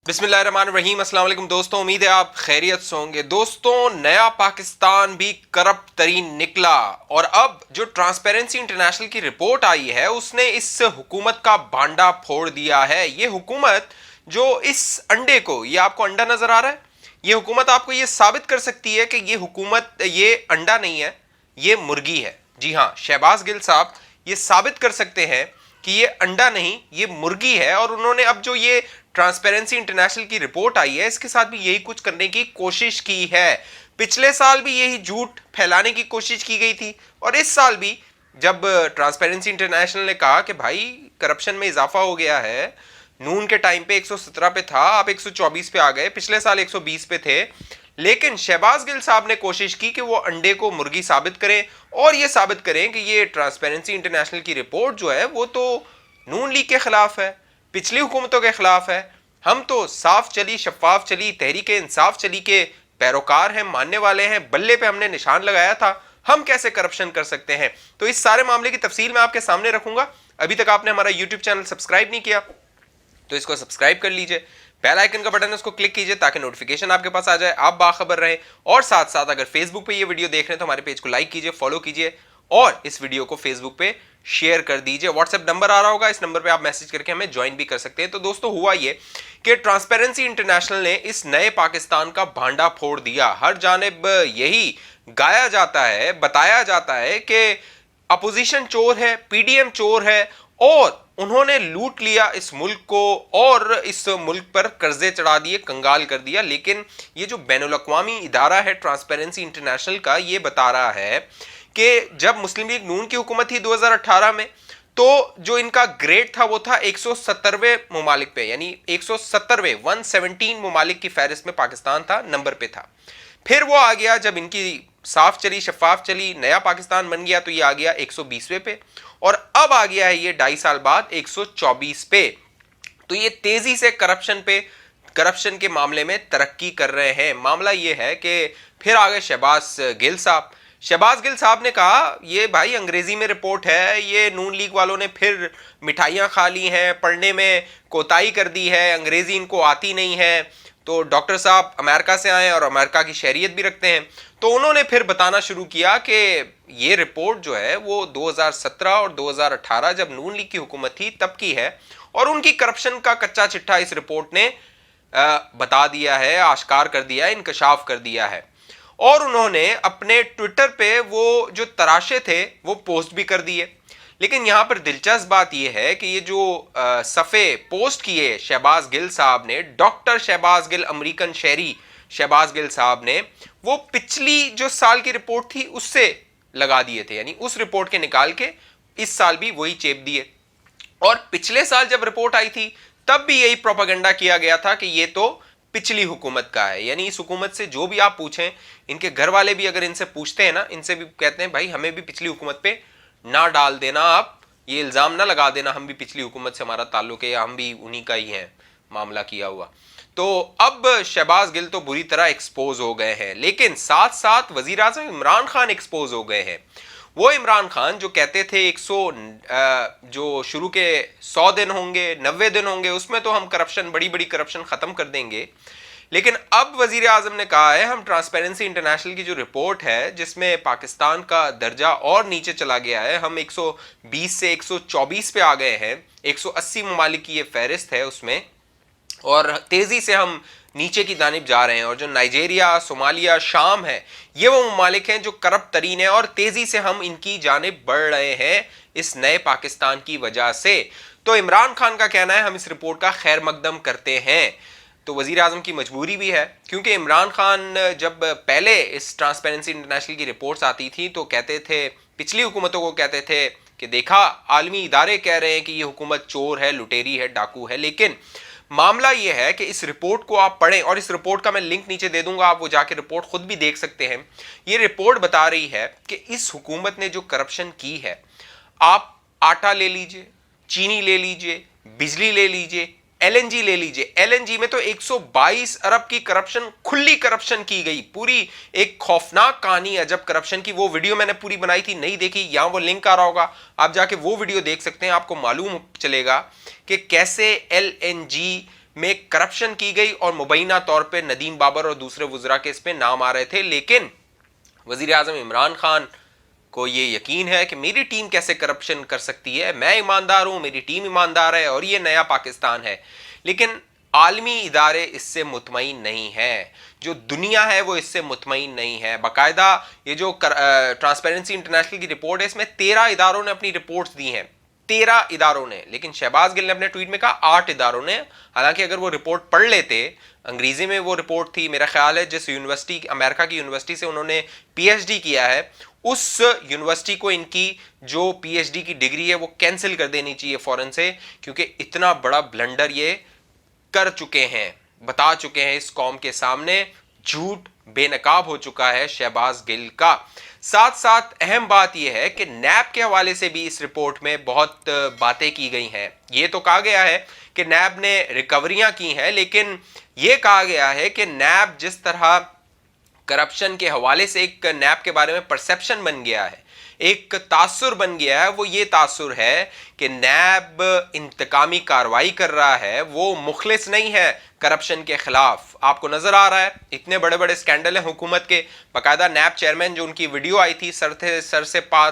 बिस्मिल्लाहिर्रहमानिर्रहीम। अस्सलाम वालेकुम दोस्तों, उम्मीद है आप खैरियत से होंगे। दोस्तों, नया पाकिस्तान भी करप्ट तरीन निकला और अब जो ट्रांसपेरेंसी इंटरनेशनल की रिपोर्ट आई है उसने इस हुकूमत का भांडा फोड़ दिया है। ये हुकूमत जो इस अंडे को, ये आपको अंडा नजर आ रहा है, ये हुकूमत आपको ये साबित कर सकती है कि ये हुकूमत, ये अंडा नहीं है, ये मुर्गी है। जी हाँ, शहबाज गिल साहब ये साबित कर सकते हैं कि ये अंडा नहीं, ये मुर्गी है। और उन्होंने अब जो ये ट्रांसपेरेंसी इंटरनेशनल की रिपोर्ट आई है इसके साथ भी यही कुछ करने की कोशिश की है। पिछले साल भी यही झूठ फैलाने की कोशिश की गई थी और इस साल भी जब ट्रांसपेरेंसी इंटरनेशनल ने कहा कि भाई करप्शन में इजाफा हो गया है, नून के टाइम पे 117 पे था, आप 124 पे आ गए, पिछले साल 120 पे थे, लेकिन शहबाज गिल साहब ने कोशिश की कि वो अंडे को मुर्गी साबित करें और ये साबित करें कि ये ट्रांसपेरेंसी इंटरनेशनल की रिपोर्ट जो है वो तो नून लीग के खिलाफ है, पिछली हुकूमतों के खिलाफ है। हम तो साफ चली, शफाफ चली, तहरीक इंसाफ चली के पैरोकार हैं, मानने वाले हैं, बल्ले पे हमने निशान लगाया था, हम कैसे करप्शन कर सकते हैं। तो इस सारे मामले की तफसील मैं आपके सामने रखूंगा। अभी तक आपने हमारा यूट्यूब चैनल सब्सक्राइब नहीं किया तो इसको सब्सक्राइब कर लीजिए, बेल आइकन का बटन है उसको क्लिक कीजिए ताकि नोटिफिकेशन आपके पास आ जाए, आप बाखबर रहें। और साथ साथ अगर फेसबुक पे ये वीडियो देख रहे हैं तो हमारे पेज को लाइक कीजिए, फॉलो कीजिए और इस वीडियो को फेसबुक पे शेयर कर दीजिए। व्हाट्सएप नंबर आ रहा होगा, इस नंबर पे आप मैसेज करके हमें ज्वाइन भी कर सकते हैं। तो दोस्तों, हुआ ये कि ट्रांसपेरेंसी इंटरनेशनल ने इस नए पाकिस्तान का भांडा फोड़ दिया। हर जानिब यही गाया जाता है, बताया जाता है कि अपोजिशन चोर है, पीडीएम चोर है और उन्होंने लूट लिया इस मुल्क को और इस मुल्क पर कर्जे चढ़ा दिए, कंगाल कर दिया। लेकिन ये जो बैनुल-अक़वामी इदारा है ट्रांसपेरेंसी इंटरनेशनल का, ये बता रहा है कि जब मुस्लिम लीग नून की हुकूमत थी 2018 में, तो जो इनका ग्रेड था वो था 170वें ममालिक पे, यानी 170वें 117 ममालिक की फहरिस्त में पाकिस्तान था, नंबर पे था। फिर वो आ गया, जब इनकी साफ चली, शफाफ चली, नया पाकिस्तान बन गया, तो ये आ गया 120वें पे और अब आ गया है ये 2.5 साल बाद 124 पे। तो ये तेजी से करप्शन के मामले में तरक्की कर रहे हैं। मामला ये है कि फिर आ गए शहबाज गिल साहब। शहबाज गिल साहब ने कहा ये भाई अंग्रेजी में रिपोर्ट है, ये नून लीग वालों ने फिर मिठाइयाँ खा ली हैं, पढ़ने में कोताही कर दी है, अंग्रेजी इनको आती नहीं है। तो डॉक्टर साहब अमेरिका से आए और अमेरिका की शहरियत भी रखते हैं, तो उन्होंने फिर बताना शुरू किया कि ये रिपोर्ट जो है वो 2017 और 2018 जब नून लीग की हुकूमत थी तब की है और उनकी करप्शन का कच्चा चिट्ठा इस रिपोर्ट ने बता दिया है, आश्कार कर दिया है, इंकशाफ कर दिया है। और उन्होंने अपने ट्विटर पे वो जो तराशे थे वो पोस्ट भी कर दिए। लेकिन यहां पर दिलचस्प बात यह है कि ये जो सफ़े पोस्ट किए शहबाज गिल साहब ने, डॉक्टर शहबाज गिल, अमेरिकन शहरी शहबाज गिल साहब ने, वो पिछली जो साल की रिपोर्ट थी उससे लगा दिए थे, यानी उस रिपोर्ट के निकाल के इस साल भी वही चेप दिए। और पिछले साल जब रिपोर्ट आई थी तब भी यही प्रोपेगेंडा किया गया था कि ये तो पिछली हुकूमत का है। यानी इस हुकूमत से जो भी आप पूछें, इनके घर वाले भी अगर इनसे पूछते हैं ना, इनसे भी कहते हैं भाई हमें भी पिछली हुकूमत पे ना डाल देना, आप ये इल्ज़ाम ना लगा देना हम भी पिछली हुकूमत से हमारा ताल्लुक है या हम भी उन्हीं का ही है मामला किया हुआ। तो अब शहबाज गिल तो बुरी तरह एक्सपोज हो गए हैं, लेकिन साथ साथ वजीर आज़म इमरान खान एक्सपोज हो गए हैं। वो इमरान खान जो कहते थे 100 जो शुरू के 100 दिन होंगे, 90 दिन होंगे, उसमें तो हम करप्शन, बड़ी बड़ी करप्शन ख़त्म कर देंगे। लेकिन अब वजीर आज़म ने कहा है हम ट्रांसपेरेंसी इंटरनेशनल की जो रिपोर्ट है जिसमें पाकिस्तान का दर्जा और नीचे चला गया है, हम 120 से 124 पे आ गए हैं, 180 ममालिक की ये फहरिस्त है उसमें, और तेज़ी से हम नीचे की जानिब जा रहे हैं। और जो नाइजीरिया, सोमालिया, शाम है, ये वो ममालिक हैं जो करप्ट तरीन है और तेज़ी से हम इनकी जानिब बढ़ रहे हैं इस नए पाकिस्तान की वजह से। तो इमरान खान का कहना है हम इस रिपोर्ट का खैर मकदम करते हैं। तो वज़ीर आज़म की मजबूरी भी है, क्योंकि इमरान खान जब पहले इस ट्रांसपेरेंसी इंटरनेशनल की रिपोर्ट्स आती थी तो कहते थे, पिछली हुकूमतों को कहते थे कि देखा आलमी इदारे कह रहे हैं कि ये हुकूमत चोर है, लुटेरी है, डाकू है। लेकिन मामला ये है कि इस रिपोर्ट को आप पढ़ें और इस रिपोर्ट का मैं लिंक नीचे दे दूंगा, आप वो जाके रिपोर्ट खुद भी देख सकते हैं। ये रिपोर्ट बता रही है कि इस हुकूमत ने जो करप्शन की है, आप आटा ले लीजिए, चीनी ले लीजिए, बिजली ले लीजिए, एलएनजी ले लीजिए। एलएनजी में तो 122 अरब की करप्शन, खुली करप्शन की गई। पूरी एक खौफनाक कहानी है जब करप्शन की। वो वीडियो मैंने पूरी बनाई थी, नहीं देखी, यहां वो लिंक आ रहा होगा, आप जाके वो वीडियो देख सकते हैं। आपको मालूम चलेगा कि कैसे एलएनजी में करप्शन की गई और मुबैना तौर पे नदीम बाबर और दूसरे वुज़रा के इस पे नाम आ रहे थे। लेकिन वज़ीर आज़म इमरान खान को ये यकीन है कि मेरी टीम कैसे करप्शन कर सकती है, मैं ईमानदार हूं, मेरी टीम ईमानदार है और ये नया पाकिस्तान है। लेकिन आलमी इदारे इससे मुतमईन नहीं है, जो दुनिया है वो इससे मुतमईन नहीं है। बाकायदा ये जो ट्रांसपेरेंसी इंटरनेशनल की रिपोर्ट है, इसमें 13 इदारों ने अपनी रिपोर्ट्स दी हैं, 13 इदारों ने। लेकिन शहबाज गिल ने अपने ट्वीट में कहा 8 इदारों ने। हालांकि अगर वो रिपोर्ट पढ़ लेते, अंग्रेजी में वो रिपोर्ट थी, मेरा ख्याल है जिस यूनिवर्सिटी, अमेरिका की यूनिवर्सिटी से उन्होंने पीएचडी किया है, उस यूनिवर्सिटी को इनकी जो पीएचडी की डिग्री है वो कैंसिल कर देनी चाहिए फौरन से, क्योंकि इतना बड़ा ब्लंडर ये कर चुके हैं, बता चुके हैं इस कौम के सामने। झूठ बेनकाब हो चुका है शहबाज गिल का। साथ साथ अहम बात यह है कि नैब के हवाले से भी इस रिपोर्ट में बहुत बातें की गई हैं। ये तो कहा गया है कि नैब ने रिकवरियां की हैं, लेकिन यह कहा गया है कि नैब जिस तरह करप्शन के हवाले से एक नैब के बारे में परसेप्शन बन गया है, एक तासुर बन गया है, वो ये तासुर है कि नैब इंतकामी कार्रवाई कर रहा है, वो मुखलिस नहीं है करप्शन के खिलाफ। आपको नजर आ रहा है इतने बड़े बड़े स्कैंडल हैं हुकूमत के। बाकायदा नैब चेयरमैन जो उनकी वीडियो आई थी सर से पा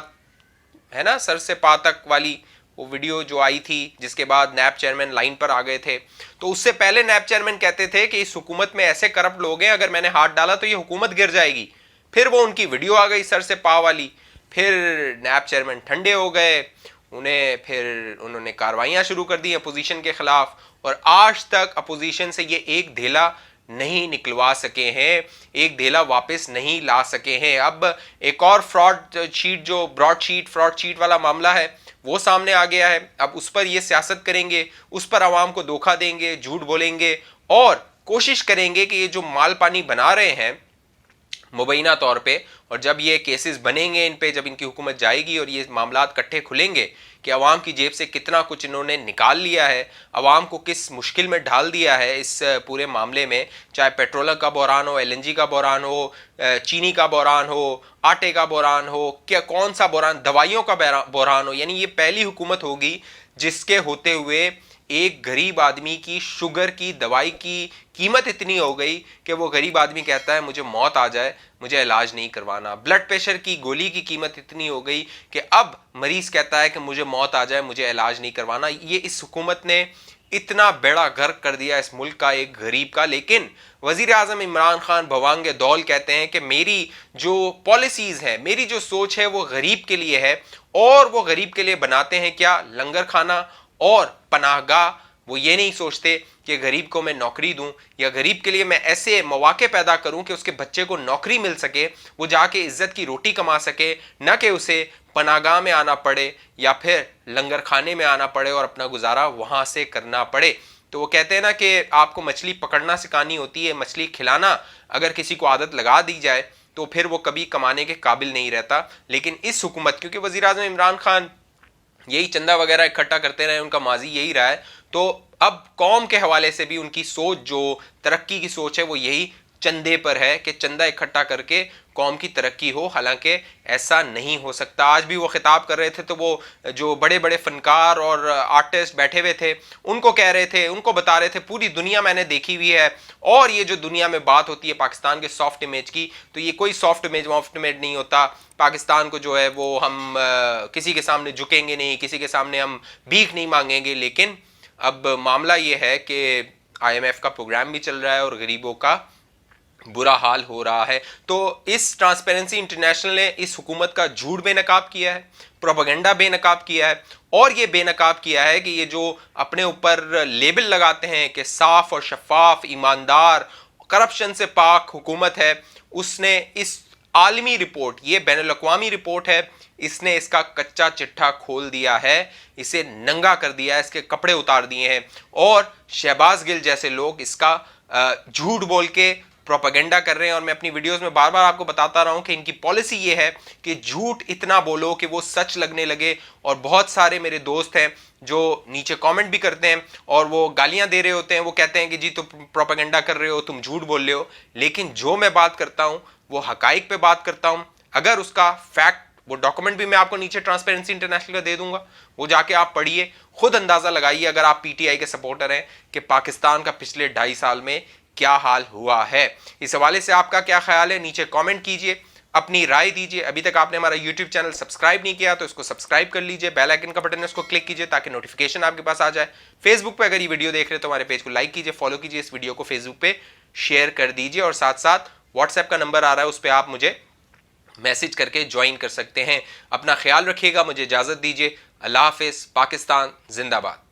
है ना, सर से पा तक वाली वो वीडियो जो आई थी, जिसके बाद नैब चेयरमैन लाइन पर आ गए थे, तो उससे पहले नैब चेयरमैन कहते थे कि इस हुकूमत में ऐसे करप्ट लोग हैं, अगर मैंने हाथ डाला तो ये हुकूमत गिर जाएगी। फिर वो उनकी वीडियो आ गई सर से पा वाली, फिर नैब चेयरमैन ठंडे हो गए, फिर उन्होंने कार्रवाइयां शुरू कर दी अपोजिशन के खिलाफ, और आज तक अपोजिशन से ये एक धेला नहीं निकलवा सके हैं, एक धेला वापस नहीं ला सके हैं। अब एक और फ्रॉड शीट, जो फ्रॉड शीट वाला मामला है, वो सामने आ गया है। अब उस पर ये सियासत करेंगे, उस पर आवाम को धोखा देंगे, झूठ बोलेंगे और कोशिश करेंगे कि ये जो माल पानी बना रहे हैं मुबैना तौर पे, और जब ये केसेस बनेंगे इन पे, जब इनकी हुकूमत जाएगी और ये मामलात इकट्ठे खुलेंगे कि अवाम की जेब से कितना कुछ इन्होंने निकाल लिया है, अवाम को किस मुश्किल में डाल दिया है इस पूरे मामले में, चाहे पेट्रोल का बहरान हो, एलएनजी का बहरान हो, चीनी का बहरान हो, आटे का बहरान हो, क्या कौन सा बहरान, दवाइयों का बहरान हो। यानी ये पहली हुकूमत होगी जिसके होते हुए एक गरीब आदमी की शुगर की दवाई की कीमत इतनी हो गई कि वो गरीब आदमी कहता है मुझे मौत आ जाए, मुझे इलाज नहीं करवाना। ब्लड प्रेशर की गोली की कीमत इतनी हो गई कि अब मरीज कहता है कि मुझे मौत आ जाए, मुझे इलाज नहीं करवाना। ये इस हुकूमत ने इतना बेड़ा गर्क कर दिया इस मुल्क का, एक गरीब का। लेकिन वजीर आजम इमरान खान भवांगे दौल कहते हैं कि मेरी जो पॉलिसीज है, मेरी जो सोच है वो गरीब के लिए है, और वो गरीब के लिए बनाते हैं क्या, लंगर खाना और पनाहगाह। वो ये नहीं सोचते कि गरीब को मैं नौकरी दूं या गरीब के लिए मैं ऐसे मौके पैदा करूं कि उसके बच्चे को नौकरी मिल सके, वो जाके इज्जत की रोटी कमा सके, न कि उसे पनाहगाह में आना पड़े या फिर लंगर खाने में आना पड़े और अपना गुजारा वहां से करना पड़े। तो वो कहते हैं ना कि आपको मछली पकड़ना सिखानी होती है, मछली खिलाना अगर किसी को आदत लगा दी जाए तो फिर वो कभी कमाने के काबिल नहीं रहता। लेकिन इस हुकूमत, क्योंकि वजीर आज़म इमरान खान यही चंदा वगैरह इकट्ठा करते रहे, उनका माजी यही रहा है, तो अब कौम के हवाले से भी उनकी सोच, जो तरक्की की सोच है, वो यही चंदे पर है कि चंदा इकट्ठा करके कौम की तरक्की हो। हालांकि ऐसा नहीं हो सकता। आज भी वो खिताब कर रहे थे तो वो जो बड़े बड़े फनकार और आर्टिस्ट बैठे हुए थे उनको कह रहे थे, उनको बता रहे थे पूरी दुनिया मैंने देखी हुई है, और ये जो दुनिया में बात होती है पाकिस्तान के सॉफ्ट इमेज की, तो ये कोई सॉफ्ट इमेज नहीं होता। पाकिस्तान को जो है वो हम किसी के सामने झुकेंगे नहीं, किसी के सामने हम भीख नहीं मांगेंगे। लेकिन अब मामला ये है कि IMF का प्रोग्राम भी चल रहा है और गरीबों का बुरा हाल हो रहा है। तो इस ट्रांसपेरेंसी इंटरनेशनल ने इस हुकूमत का झूठ बेनकाब किया है, प्रोपेगेंडा बेनकाब किया है, और ये बेनकाब किया है कि ये जो अपने ऊपर लेबल लगाते हैं कि साफ और शफाफ, ईमानदार, करप्शन से पाक हुकूमत है, उसने इस आलमी रिपोर्ट, ये बैनुल-अक़वामी रिपोर्ट है, इसने इसका कच्चा चिट्ठा खोल दिया है, इसे नंगा कर दिया है, इसके कपड़े उतार दिए हैं। और शहबाज गिल जैसे लोग इसका झूठ बोल के प्रोपेगेंडा कर रहे हैं। और मैं अपनी वीडियोस में बार बार आपको बताता रहा हूं कि इनकी पॉलिसी ये है कि झूठ इतना बोलो कि वो सच लगने लगे। और बहुत सारे मेरे दोस्त हैं जो नीचे कमेंट भी करते हैं और वो गालियां दे रहे होते हैं, वो कहते हैं कि जी तुम प्रोपेगेंडा कर रहे हो, तुम झूठ बोल रहे हो। लेकिन जो मैं बात करता हूं वो हकाइक पे बात करता हूं। अगर उसका फैक्ट वो डॉक्यूमेंट भी मैं आपको नीचे ट्रांसपेरेंसी इंटरनेशनल का दे दूंगा, वो जाके आप पढ़िए, खुद अंदाजा लगाइए अगर आप पीटीआई के सपोर्टर हैं कि पाकिस्तान का पिछले 2.5 साल में क्या हाल हुआ है। इस हवाले से आपका क्या ख्याल है, नीचे कमेंट कीजिए, अपनी राय दीजिए। अभी तक आपने हमारा यूट्यूब चैनल सब्सक्राइब नहीं किया तो इसको सब्सक्राइब कर लीजिए, बेल आइकन का बटन है उसको क्लिक कीजिए ताकि नोटिफिकेशन आपके पास आ जाए। फेसबुक पे अगर ये वीडियो देख रहे हैं तो हमारे पेज को लाइक कीजिए, फॉलो कीजिए, इस वीडियो को फेसबुक पे शेयर कर दीजिए, और साथ साथ व्हाट्सएप का नंबर आ रहा है उस पर आप मुझे मैसेज करके ज्वाइन कर सकते हैं। अपना ख्याल रखिएगा, मुझे इजाजत दीजिए। अल्लाह हाफिज। पाकिस्तान जिंदाबाद।